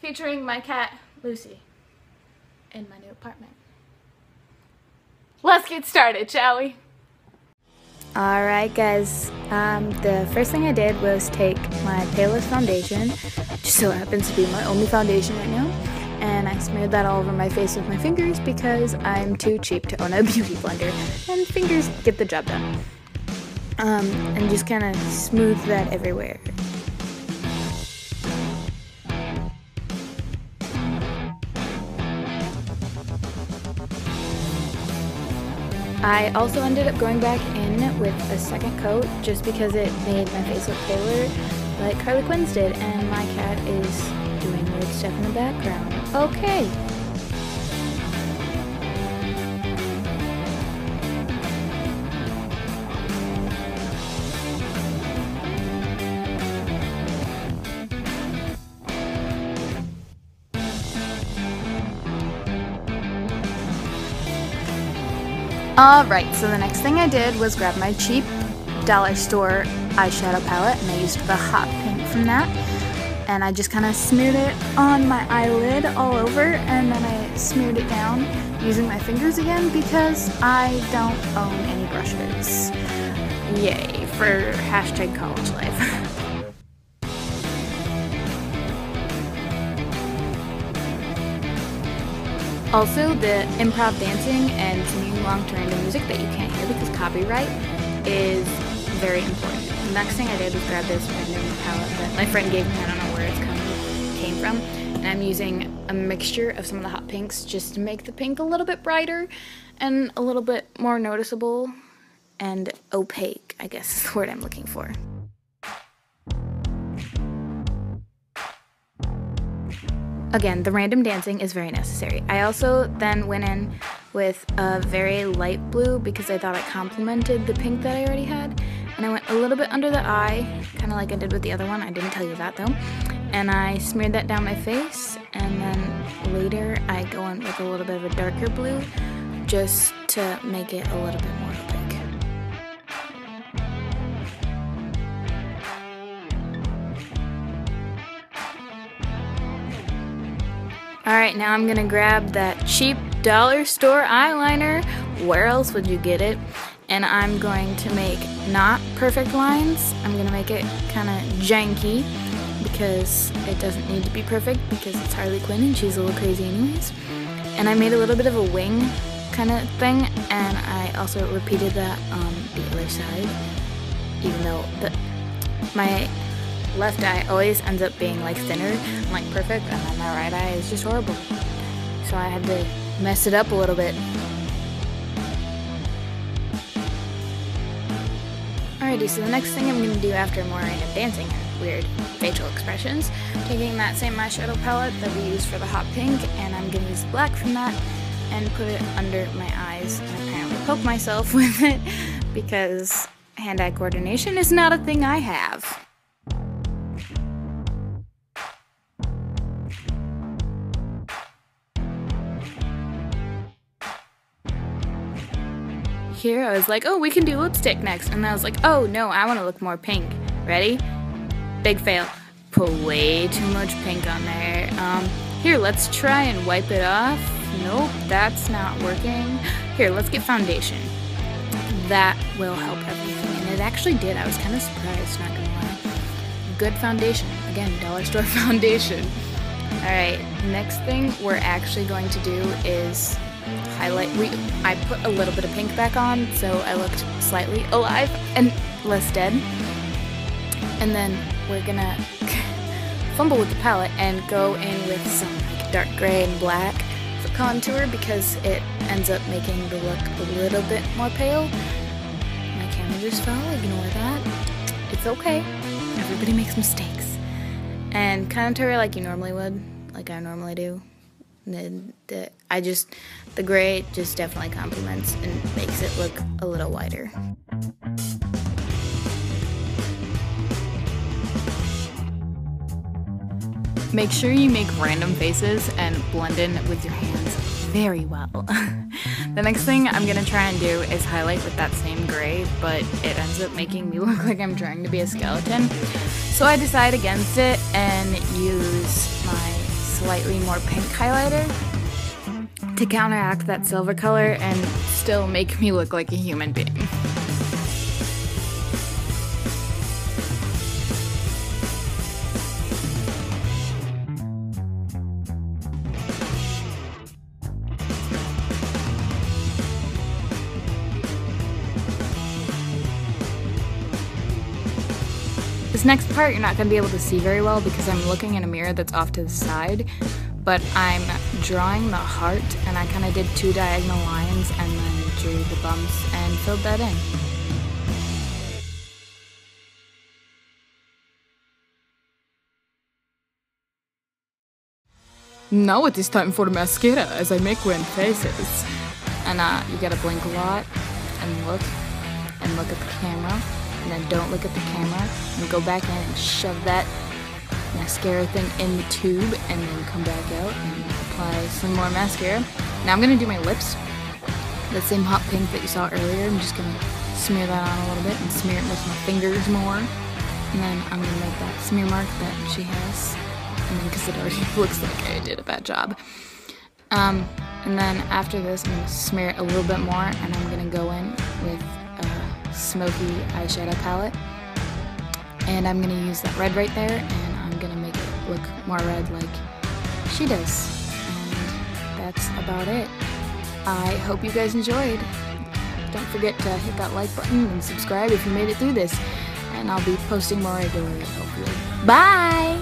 featuring my cat, Lucy, in my new apartment. Let's get started, shall we? Alright guys, the first thing I did was take my palest foundation, which so happens to be my only foundation right now, and I smeared that all over my face with my fingers because I'm too cheap to own a beauty blender, and fingers get the job done. And just kind of smooth that everywhere. I also ended up going back in with a second coat just because it made my face look paler like Harley Quinn's did, and my cat is doing weird stuff in the background. Okay. Alright, so the next thing I did was grab my cheap dollar store eyeshadow palette, and I used the hot pink from that, and I just kind of smeared it on my eyelid all over, and then I smeared it down using my fingers again because I don't own any brushes. Yay for hashtag college life. Also, the improv dancing and singing along to random music that you can't hear because copyright is very important. The next thing I did was grab this random palette that my friend gave me. I don't know where it came from. And I'm using a mixture of some of the hot pinks just to make the pink a little bit brighter and a little bit more noticeable and opaque, I guess is the word I'm looking for. Again, the random dancing is very necessary. I also then went in with a very light blue because I thought it complemented the pink that I already had. And I went a little bit under the eye, kind of like I did with the other one. I didn't tell you that though. And I smeared that down my face, and then later I go in with a little bit of a darker blue just to make it a little bit more opaque. Alright, now I'm gonna grab that cheap dollar store eyeliner. Where else would you get it? And I'm going to make not perfect lines. I'm gonna make it kind of janky because it doesn't need to be perfect because it's Harley Quinn and she's a little crazy anyways. And I made a little bit of a wing kind of thing, and I also repeated that on the other side, even though my left eye always ends up being like thinner and like perfect, and then my right eye is just horrible. So I had to mess it up a little bit. Alrighty, so the next thing I'm going to do after more random dancing and weird facial expressions, taking that same eyeshadow palette that we used for the hot pink, and I'm going to use black from that and put it under my eyes and apparently poke myself with it because hand-eye coordination is not a thing I have. Here I was like, oh, we can do lipstick next, and I was like, oh no, I want to look more pink. Ready? Big fail. Put way too much pink on there. Here, let's try and wipe it off. Nope, that's not working. Here, let's get foundation. That will help everything, and it actually did. I was kind of surprised, not gonna lie. Good foundation. Again, dollar store foundation. Alright, next thing we're actually going to do is highlight. I put a little bit of pink back on so I looked slightly alive and less dead. And then we're gonna fumble with the palette and go in with some like dark gray and black for contour because it ends up making the look a little bit more pale. My camera just fell, ignore that. It's okay. Everybody makes mistakes. And contour like you normally would, like I normally do. The gray just definitely complements and makes it look a little whiter. Make sure you make random faces and blend in with your hands very well. The next thing I'm gonna try and do is highlight with that same gray, but it ends up making me look like I'm trying to be a skeleton. So I decide against it and use my slightly more pink highlighter to counteract that silver color and still make me look like a human being. This next part you're not going to be able to see very well because I'm looking in a mirror that's off to the side, but I'm drawing the heart, and I kind of did 2 diagonal lines and then drew the bumps and filled that in. Now it is time for mascara as I make wind faces. And you gotta blink a lot and look at the camera. And then don't look at the camera, and go back in and shove that mascara thing in the tube, and then come back out and apply some more mascara. Now I'm going to do my lips, the same hot pink that you saw earlier. I'm just going to smear that on a little bit and smear it with my fingers more. And then I'm going to make that smear mark that she has, and then because it already looks like I did a bad job. And then after this, I'm going to smear it a little bit more, and I'm going to go in with smoky eyeshadow palette, and I'm gonna use that red right there, and I'm gonna make it look more red like she does. And that's about it. I hope you guys enjoyed. Don't forget to hit that like button and subscribe if you made it through this, and I'll be posting more regularly, hopefully. Bye!